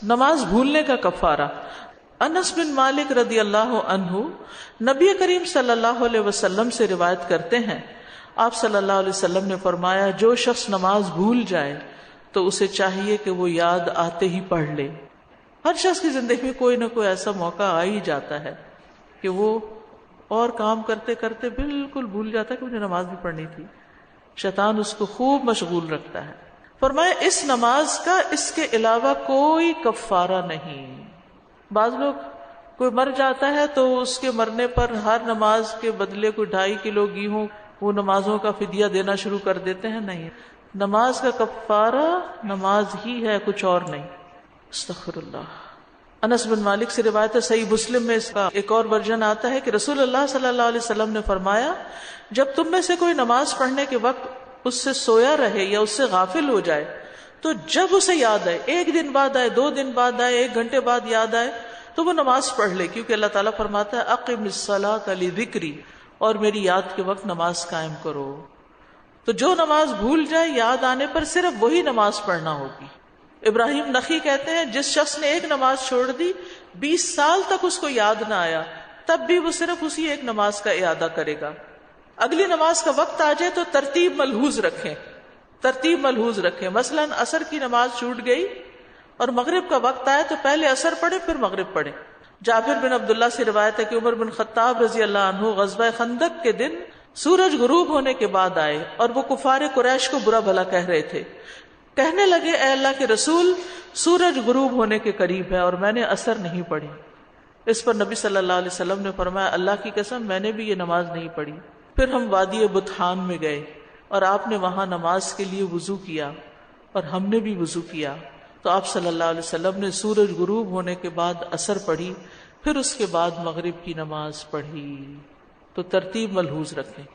نماز بھولنے کا کفارہ۔ انس بن مالک رضی اللہ عنہ نبی کریم صلی اللہ علیہ وسلم سے روایت کرتے ہیں، آپ صلی اللہ علیہ وسلم نے فرمایا، جو شخص نماز بھول جائے تو اسے چاہیے کہ وہ یاد آتے ہی پڑھ لے۔ ہر شخص کی زندگی میں کوئی نہ کوئی ایسا موقع آ ہی جاتا ہے کہ وہ اور کام کرتے کرتے بالکل بھول جاتا ہے کہ مجھے نماز بھی پڑھنی تھی۔ شیطان اس کو خوب مشغول رکھتا ہے۔ فرمایا اس نماز کا اس کے علاوہ کوئی کفارہ نہیں۔ بعض لوگ کوئی مر جاتا ہے تو اس کے مرنے پر ہر نماز کے بدلے کوئی 2.5 کلو گیہوں وہ نمازوں کا فدیہ دینا شروع کر دیتے ہیں۔ نہیں، نماز کا کفارہ نماز ہی ہے، کچھ اور نہیں۔ استغفر اللہ۔ انس بن مالک سے روایت ہے، صحیح مسلم میں اس کا ایک اور ورژن آتا ہے کہ رسول اللہ صلی اللہ علیہ وسلم نے فرمایا، جب تم میں سے کوئی نماز پڑھنے کے وقت اس سے سویا رہے یا اس سے غافل ہو جائے تو جب اسے یاد آئے، 1 دن بعد آئے، 2 دن بعد آئے، 1 گھنٹے بعد یاد آئے، تو وہ نماز پڑھ لے، کیونکہ اللہ تعالیٰ فرماتا ہے اقم الصلاۃ لذکری، اور میری یاد کے وقت نماز قائم کرو۔ تو جو نماز بھول جائے یاد آنے پر صرف وہی نماز پڑھنا ہوگی۔ ابراہیم نخی کہتے ہیں جس شخص نے ایک نماز چھوڑ دی 20 سال تک اس کو یاد نہ آیا، تب بھی وہ صرف اسی ایک نماز کا اعادہ کرے گا۔ اگلی نماز کا وقت آ جائے تو ترتیب ملحوظ رکھیں۔ مثلا عصر کی نماز چھوٹ گئی اور مغرب کا وقت آیا تو پہلے عصر پڑھے پھر مغرب پڑھے۔ جابر بن عبداللہ سے روایت ہے کہ عمر بن خطاب رضی اللہ عنہ غزوہ خندق کے دن سورج غروب ہونے کے بعد آئے اور وہ کفار قریش کو برا بھلا کہہ رہے تھے۔ کہنے لگے، اے اللہ کے رسول، سورج غروب ہونے کے قریب ہے اور میں نے عصر نہیں پڑھی۔ اس پر نبی صلی اللہ علیہ وسلم نے فرمایا، اللہ کی قسم میں نے بھی یہ نماز نہیں پڑھی۔ پھر ہم وادی بطحان میں گئے اور آپ نے وہاں نماز کے لیے وضو کیا اور ہم نے بھی وضو کیا، تو آپ صلی اللہ علیہ وسلم نے سورج غروب ہونے کے بعد عصر پڑھی، پھر اس کے بعد مغرب کی نماز پڑھی۔ تو ترتیب ملحوظ رکھیں۔